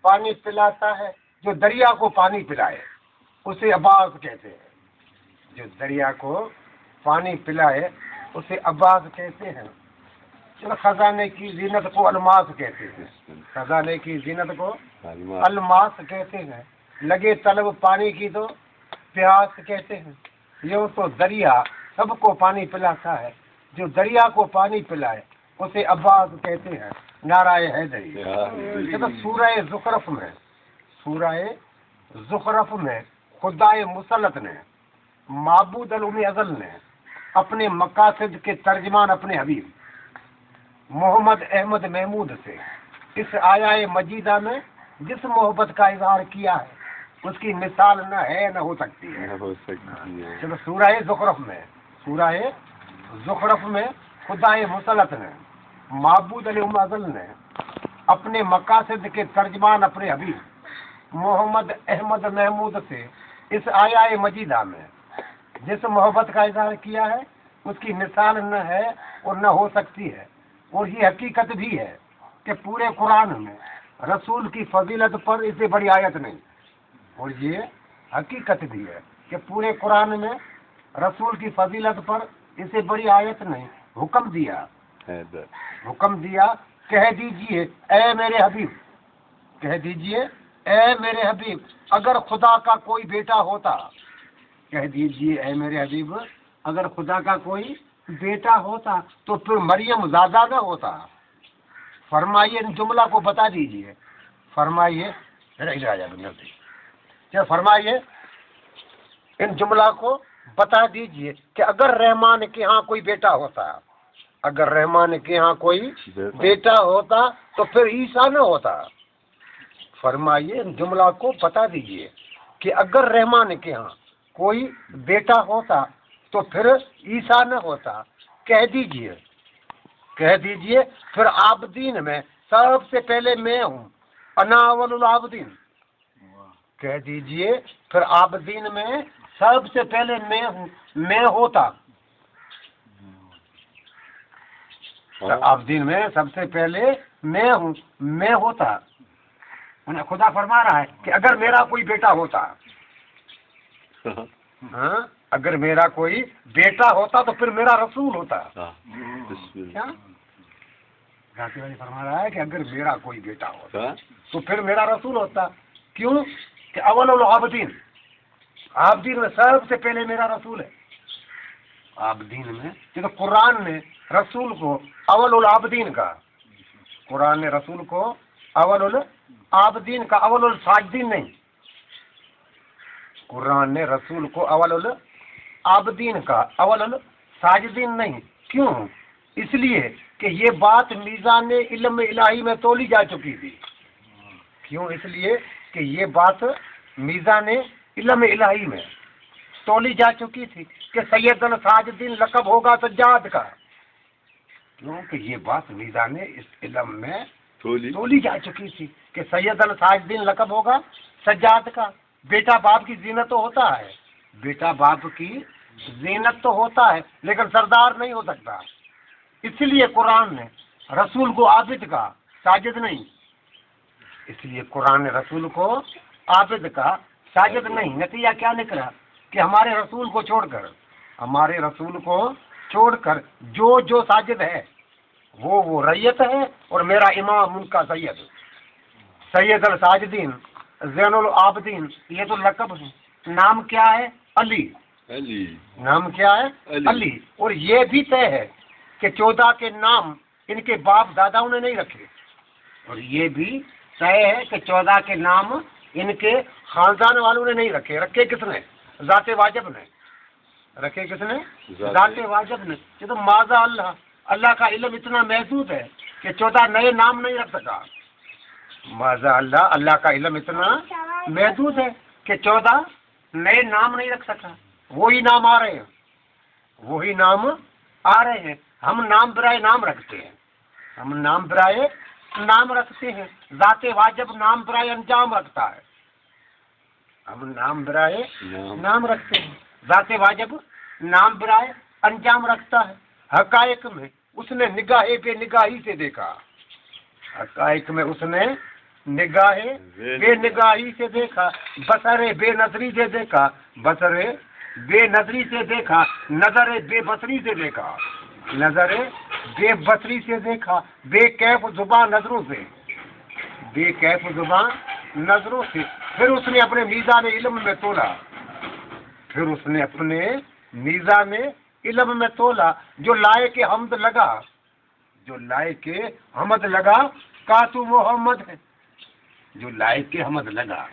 پانی پلاتا ہے، جو دریا کو پانی پلائے اسے عباس کہتے ہیں، جو دریا کو پانی پلائے اسے عباس کہتے ہیں۔ چلو خزانے کی زینت کو الماس کہتے ہیں، خزانے کی زینت کو الماس کہتے ہیں، لگے طلب پانی کی تو پیاس کہتے ہیں۔ یوں تو دریا سب کو پانی پلاتا ہے، جو دریا کو پانی پلائے اسے عباس کہتے ہیں۔ نعرہ حیدری۔ چلو سورہ زخرف میں، سورہ زخرف میں خدائے مسلط نے، معبود علوم ازل نے اپنے مقاصد کے ترجمان اپنے حبیب محمد احمد محمود سے اس آیہ مجیدہ میں جس محبت کا اظہار کیا ہے اس کی مثال نہ ہے نہ ہو سکتی ہے۔ چلو سورہ زخرف میں، سورہ زخرف میں خدائے مسلط نے، معبود علوم ازل نے اپنے مقاصد کے ترجمان اپنے حبیب محمد احمد محمود سے اس آیہ مجیدہ میں جس محبت کا اظہار کیا ہے اس کی مثال نہ ہے اور نہ ہو سکتی ہے۔ اور یہ حقیقت بھی ہے کہ پورے قرآن میں رسول کی فضیلت پر اس سے بڑی آیت نہیں، اور یہ حقیقت بھی ہے کہ پورے قرآن میں رسول کی فضیلت پر اس سے بڑی آیت نہیں۔ حکم دیا، حکم دیا، کہہ دیجئے اے میرے حبیب، کہہ دیجئے اے میرے حبیب اگر خدا کا کوئی بیٹا ہوتا، کہہ دیجئے اے میرے حبیب اگر خدا کا کوئی بیٹا ہوتا تو پھر مریم زادہ نہ ہوتا۔ فرمائیے ان جملہ کو بتا دیجئے، فرمائیے فرمائیے ان جملہ کو بتا دیجئے کہ اگر رحمان کے ہاں کوئی بیٹا ہوتا، اگر رحمان کے ہاں کوئی بیٹا ہوتا تو پھر عیسیٰ نہ ہوتا۔ فرمائیے ان جملہ کو بتا دیجئے کہ اگر رحمان کے ہاں کوئی بیٹا ہوتا تو پھر عیسیٰ نہ ہوتا۔ کہہ دیجئے، کہہ دیجئے پھر عابدین میں سب سے پہلے میں ہوں، انا اول العابدین۔ کہہ دیجئے پھر عابدین میں سب سے پہلے میں ہوں، میں ہوتا، عابدین میں سب سے پہلے میں ہوں، میں ہوتا۔ انہیں خدا فرما رہا ہے کہ اگر میرا کوئی بیٹا ہوتا، ہاں اگر میرا کوئی بیٹا ہوتا تو پھر میرا رسول ہوتا۔ کیا ذاتی والی فرما رہا ہے کہ اگر میرا کوئی بیٹا ہوتا تو پھر میرا رسول ہوتا۔ کیوں کہ اول العابدین، عابدین میں سب سے پہلے میرا رسول ہے۔ عابدین میں تو قرآن نے رسول کو اول العابدین کا، قرآن نے رسول کو اول العابدین کا، اول الساجدین نہیں۔ قرآن نے رسول کو اول العابدین کا، اول الساجدین نہیں۔ کیوں؟ اس لیے کہ یہ بات میزان علم الہی میں تولی جا چکی تھی۔ کیوں؟ اس لیے کہ یہ بات میزان علم الہی میں تولی جا چکی تھی کہ سید الساجدین لقب ہوگا سجاد کا۔ کیونکہ یہ بات میزان علم میں تولی جا چکی تھی کہ سید الساجدین لقب ہوگا سجاد کا۔ بیٹا باپ کی زینت تو ہوتا ہے، بیٹا باپ کی زینت تو ہوتا ہے لیکن سردار نہیں ہو سکتا۔ اس لیے قرآن نے رسول کو عابد کا، ساجد نہیں۔ اس لیے قرآن نے رسول کو عابد کا، ساجد نہیں۔ نتیجہ کیا نکلا کہ ہمارے رسول کو چھوڑ کر، ہمارے رسول کو چھوڑ کر جو ساجد ہے وہ ریت ہے، اور میرا امام ان کا سید، سید الساجدین، زین العابدین، یہ تو لقب ہے۔ نام کیا ہے؟ علی۔ نام کیا ہے؟ علی۔ اور یہ بھی طے ہے کہ 14 کے نام ان کے باپ داداؤں نے نہیں رکھے، اور یہ بھی طے ہے کہ 14 کے نام ان کے خاندان والوں نے نہیں رکھے۔ رکھے کس نے؟ ذات واجب نے۔ رکھے کس نے؟ ذات واجب نے۔ یہ تو معاذ اللہ، اللہ کا علم اتنا محدود ہے کہ 14 نئے نام نہیں رکھ سکا۔ معاذ اللہ، اللہ کا علم اتنا محدود ہے کہ 14 نئے نام نہیں رکھ سکا۔ وہی نام آ رہے ہیں، وہی نام آ رہے ہیں۔ ہم نام برائے نام رکھتے ہیں، ہم نام برائے نام رکھتے ہیں۔ ذات واجب نام برائے انجام رکھتا ہے، ہم نام برائے نام رکھتے ہیں۔ ذات واجب نام برائے انجام رکھتا ہے۔ حقائق میں اس نے نگاہ بے نگاہی سے دیکھا، حقائق میں اس نے نگاہ بے نگاہی سے دیکھا، بصر بے نظری سے دیکھا، بصر بے نظری سے دیکھا، نظر بے بصری سے دیکھا، نظر بے بصری سے دیکھا، بے کیف زبان نظروں سے، بے کیف زبان نظروں سے۔ پھر اس نے اپنے میزان علم میں تولا، پھر اس نے اپنے میزان علم میں تولا، جو لائق حمد لگا، جو لائق حمد لگا، کہا تو محمد ہے، جو لائق حمد لگا،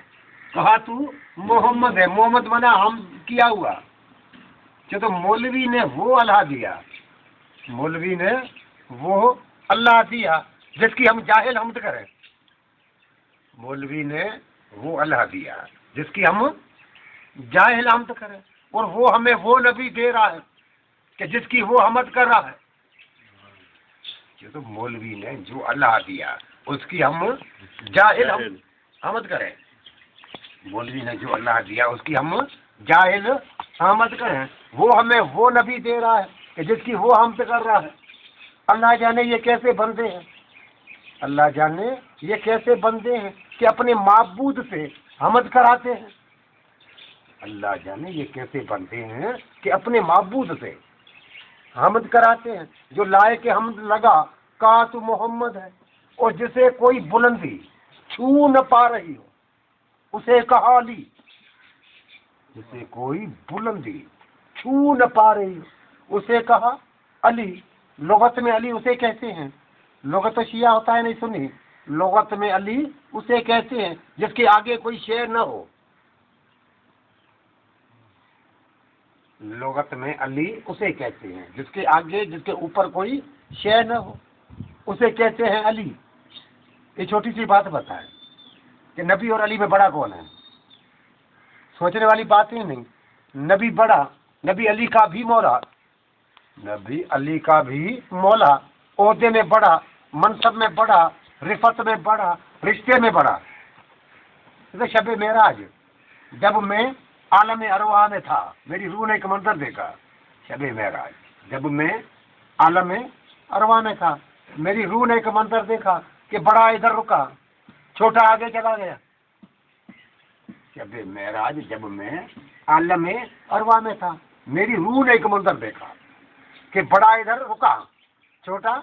کہا تو محمد ہے۔ محمد بنا ہم کیا ہوا، کہ تو مولوی نے وہ اللہ دیا، مولوی نے وہ اللہ دیا جس کی ہم جاہل حمد کریں، مولوی نے وہ اللہ دیا جس کی ہم جاہل حمد کریں، اور وہ ہمیں وہ نبی دے رہا ہے کہ جس کی وہ حمد کر رہا ہے۔ یہ تو مولوی نے جو اللہ دیا اس کی ہم جاہل حمد کریں، مولوی نے جو اللہ دیا اس کی ہم جاہل حمد کریں، وہ ہمیں وہ نبی دے رہا ہے کہ جس کی وہ حمد کر رہا ہے۔ اللہ جانے یہ کیسے بندے ہیں، اللہ جانے یہ کیسے بندے ہیں کہ اپنے معبود سے حمد کراتے ہیں، اللہ جانے یہ کیسے بندے ہیں کہ اپنے معبود سے حمد کراتے ہیں۔ جو لائق حمد لگا، کہا تو محمد ہے، اور جسے کوئی بلندی چھو نہ پا رہی ہو اسے کہا علی، جسے کوئی بلندی چھو نہ پا رہی ہو اسے کہا علی۔ لغت میں علی اسے کہتے ہیں، لغت شیعہ ہوتا ہے نہیں سنی، لغت میں علی اسے کہتے ہیں جس کے آگے کوئی شے نہ ہو، لغت میں علی اسے کہتے ہیں جس کے آگے جس کے اوپر کوئی شے نہ ہو اسے کہتے ہیں علی۔ یہ چھوٹی سی بات بتائیں کہ نبی اور علی میں بڑا کون ہے، سوچنے والی بات ہی نہیں، نبی بڑا، نبی علی کا بھی مولا، نبی علی کا بھی مولا، عہدے میں بڑا، منصب میں بڑا، رفت میں بڑا، رشتے میں بڑا۔ شب معراج جب میں عالم ارواح میں تھا، میری روح نے ایک منظر دیکھا، شب معراج جب میں عالم ارواح میں تھا، میری روح نے ایک منظر دیکھا کہ بڑا ادھر رکا، چھوٹا آگے چلا گیا۔ شب معراج جب میں عالم ارواح میں تھا، میری روح نے ایک منظر دیکھا کہ بڑا ادھر رکا، چھوٹا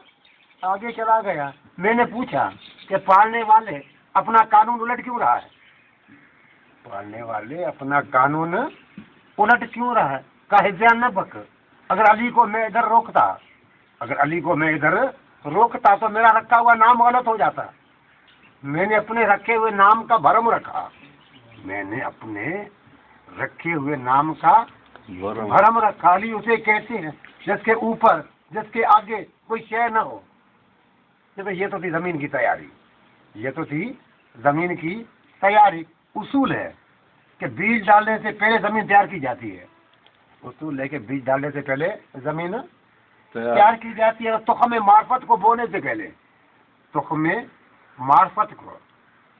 آگے چلا گیا۔ میں نے پوچھا کہ پالنے والے اپنا قانون الٹ کیوں رہا ہے، پالنے والے اپنا قانون الٹ کیوں رہا ہے؟ کہا حجان نہ بک، اگر علی کو میں ادھر روکتا، اگر علی کو میں ادھر روکتا تو میرا رکھا ہوا نام غلط ہو جاتا۔ میں نے اپنے رکھے ہوئے نام کا بھرم رکھا، میں نے اپنے رکھے ہوئے نام کا بھرم رکھا۔ علی اسے کہتے ہیں جس کے اوپر جس کے آگے کوئی شے نہ ہو۔ یہ تو تھی زمین کی تیاری، یہ تو تھی زمین کی تیاری۔ اصول ہے کہ بیج ڈالنے سے پہلے زمین تیار کی جاتی ہے، اصول ہے کہ بیج ڈالنے سے پہلے زمین تیار کی جاتی ہے۔ تخم معرفت کو بونے سے پہلے، تخم معرفت کو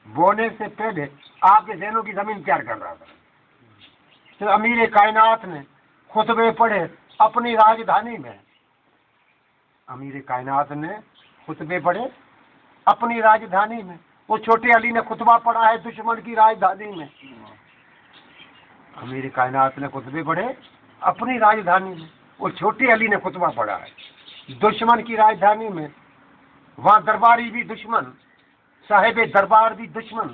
بونے سے پہلے آپ کے ذہنوں کی زمین تیار کر رہا تھا۔ پھر امیر کائنات نے خطبے پڑھے اپنی راجدھانی میں، امیر کائنات نے خطبے پڑھے اپنی راجدھانی میں، وہ چھوٹے علی نے خطبہ پڑھا ہے دشمن کی راجدھانی میں، امیر کائنات نے خطبے پڑھے اپنی راجدھانی میں، وہ چھوٹے علی نے خطبہ پڑھا ہے دشمن کی راجدھانی میں۔ وہاں درباری بھی دشمن، صاحب دربار بھی دشمن،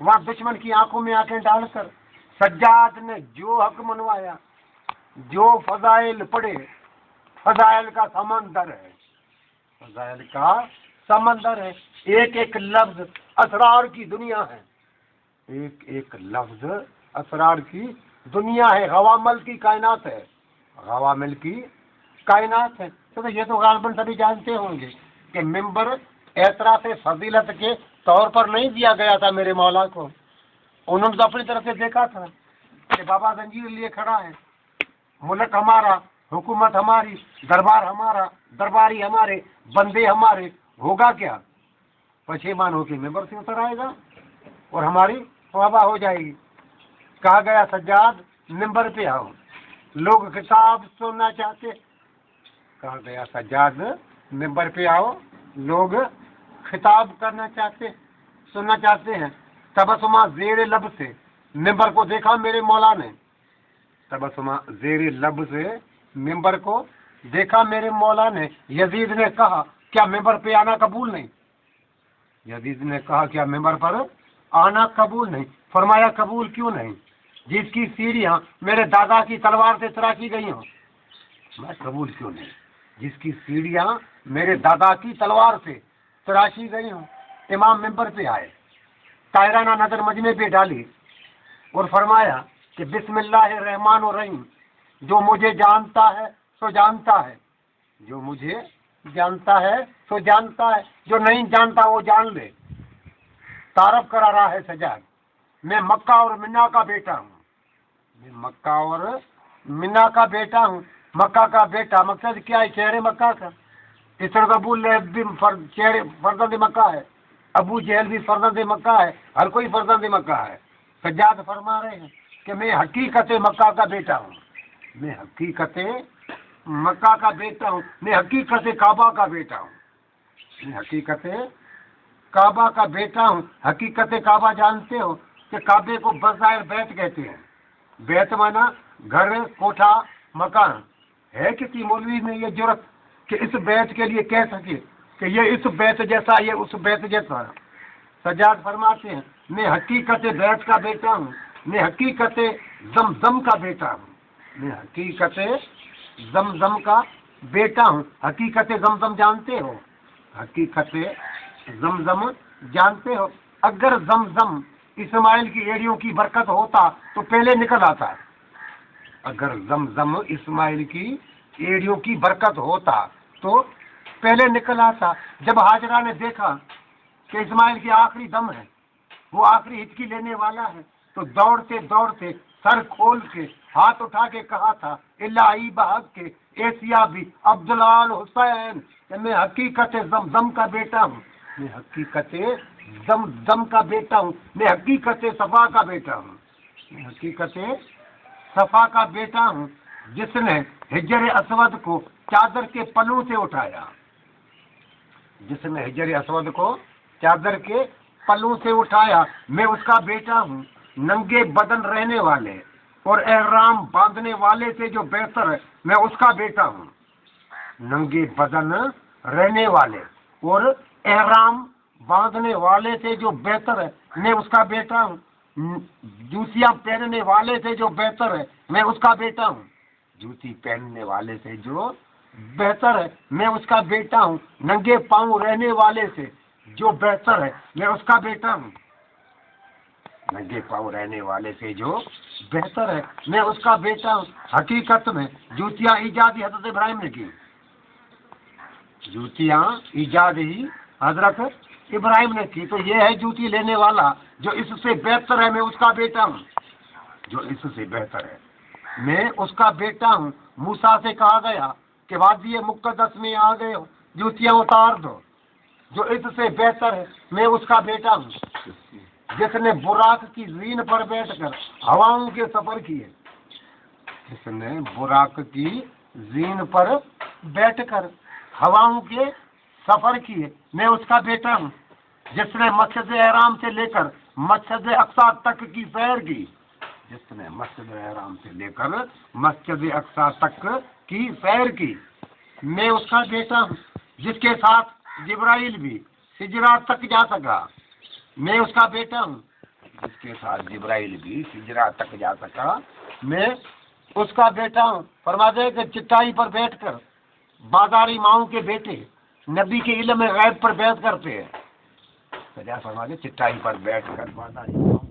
وہاں دشمن کی آنکھوں میں آنکھیں ڈال کر سجاد نے جو حق منوایا، جو فضائل پڑھے، فضائل کا سمندر ہے، فضائل کا سمندر ہے۔ ایک ایک لفظ اسرار کی دنیا ہے، ایک ایک لفظ اسرار کی دنیا ہے، غوامل کی کائنات ہے، غوامل کی کائنات ہے۔ تو یہ تو غالباً سبھی جانتے ہوں گے کہ ممبر اعتراف فضیلت کے طور پر نہیں دیا گیا تھا میرے مولا کو، انہوں نے تو اپنی طرف سے دیکھا تھا کہ بابا زنجیر لیے کھڑا ہے، ملک ہمارا، حکومت ہماری، دربار ہمارا، درباری ہمارے، بندے ہمارے، ہوگا کیا؟ پشیمان ہو کے ممبر سے اتر آئے گا اور ہماری توبہ ہو جائے گی۔ کہا گیا سجاد ممبر پہ آؤ، لوگ کتاب سننا چاہتے، کہا گیا سجاد ممبر پہ آؤ، لوگ خطاب کرنا چاہتے۔ سننا چاہتے ہیں؟ تبسمہ زیر لب سے ممبر کو دیکھا میرے مولا نے، تبسمہ زیر لب سے ممبر کو دیکھا میرے مولا نے۔ یزید نے کہا کیا ممبر پہ آنا قبول نہیں؟ یزید نے کہا کیا ممبر پر آنا قبول نہیں؟ فرمایا قبول کیوں نہیں؟ جس کی سیڑھیاں میرے دادا کی تلوار سے تراشی گئی ہوں، میں قبول کیوں نہیں؟ جس کی سیڑھیاں میرے دادا کی تلوار سے تراشی گئی ہوں۔ امام ممبر پہ آئے، طاہرانہ نظر مجمع پہ ڈالی اور فرمایا کہ بسم اللہ الرحمن الرحیم، جو مجھے جانتا ہے تو جانتا ہے، جو مجھے جانتا ہے تو جانتا ہے، جو نہیں جانتا وہ جان لے۔ تعارف کرا رہا ہے سجاد، میں مکہ اور منا کا بیٹا ہوں، میں مکہ اور منا کا بیٹا ہوں۔ مکہ کا بیٹا مقصد کیا ہے؟ شہر مکہ کا۔ اس طرح ابو لہب بھی فرزند مکہ ہے، ابو جہل بھی فرزند مکہ ہے، ہر کوئی فرزند مکہ ہے۔ سجاد فرما رہے ہیں کہ میں حقیقت مکہ کا بیٹا ہوں، میں حقیقت مکہ کا بیٹا ہوں، میں حقیقت کعبہ کا بیٹا ہوں، میں حقیقت کعبہ کا بیٹا ہوں۔ حقیقت کعبہ جانتے ہو کہ کعبے کو بظاہر بیت کہتے ہیں۔ بیت مانا گھر، کوٹھا، مکان۔ ہے کسی مولوی میں یہ جرت کہ اس بیت کے لیے کہہ سکے کہ یہ اس بیت جیسا، یہ اس بیت جیسا؟ سجاد فرماتے ہیں میں حقیقت بیت کا بیٹا ہوں، میں حقیقت زمزم کا بیٹا ہوں، میں حقیقت زمزم کا بیٹا ہوں۔ حقیقت زمزم جانتے ہو؟ حقیقت زمزم جانتے ہو؟ اگر زمزم اسماعیل کی ایڑیوں کی برکت ہوتا تو پہلے نکل آتا، اگر زمزم اسماعیل کی ایڑیوں کی برکت ہوتا تو پہلے نکل آتا۔ جب ہاجرہ نے دیکھا کہ اسماعیل کی آخری دم ہے، وہ آخری ہچکی لینے والا ہے، تو دوڑتے دوڑتے سر کھول کے ہاتھ اٹھا کے کہا تھا الہی بحق کے ایسیا بھی عبداللہ حسین کہ میں حقیقت زمزم کا بیٹا ہوں، میں حقیقت زمزم کا بیٹا ہوں، میں حقیقت صفا کا بیٹا ہوں، میں حقیقت صفا کا بیٹا ہوں، جس نے حجر اسود کو چادر کے پلوں سے اٹھایا، جس نے حجر اسود کو چادر کے پلوں سے اٹھایا۔ میں اس کا بیٹا ہوں، ننگے بدن رہنے والے اور احرام باندھنے والے سے جو بہتر ہے میں اس کا بیٹا ہوں، ننگے بدن رہنے والے اور احرام باندھنے والے سے جو بہتر ہے میں اس کا بیٹا ہوں، جوتیاں پہننے والے سے جو بہتر ہے میں اس کا بیٹا ہوں، جوتی پہننے والے سے جو بہتر ہے میں اس کا بیٹا ہوں، ننگے پاؤں رہنے والے سے جو بہتر ہے میں اس کا بیٹا ہوں، ننگے پاؤں رہنے والے سے جو بہتر ہے میں اس کا بیٹا ہوں۔ حقیقت میں جوتیاں ایجاد ہی حضرت ابراہیم نے کی، جوتیاں ایجاد ہی حضرت ابراہیم نے کی، تو یہ ہے جوتی لینے والا جو اس سے بہتر ہے میں اس کا بیٹا ہوں، جو اس سے بہتر ہے میں اس کا بیٹا ہوں۔ موسیٰ سے کہا گیا کہ وادی مقدس میں آ گئے ہو، جوتیاں اتار دو، جو اس سے بہتر ہے میں اس کا بیٹا ہوں، جس نے براق کی زین پر بیٹھ کر ہواؤں کے سفر کیے، جس نے براق کی زین پر بیٹھ کر ہواؤں کے سفر کیے میں اس کا بیٹا ہوں، جس نے مسجد احرام سے لے کر مسجد اقصی تک کی سیر کی، جس نے مسجد احرام سے لے کر مسجد اقصی تک کی سیر کی میں اس کا بیٹا ہوں، جس کے ساتھ جبرائیل بھی سجرہ تک جا سکا میں اس کا بیٹا ہوں، جس کے ساتھ جبرائیل بھی سجرہ تک جا سکا میں اس کا بیٹا ہوں۔ فرما دے کہ چٹائی پر بیٹھ کر بازاری ماؤں کے بیٹے نبی کے علم غیب پر بیعت کرتے ہیں، سجا فرما دے چٹائی پر بیٹھ کر بازاری ماؤں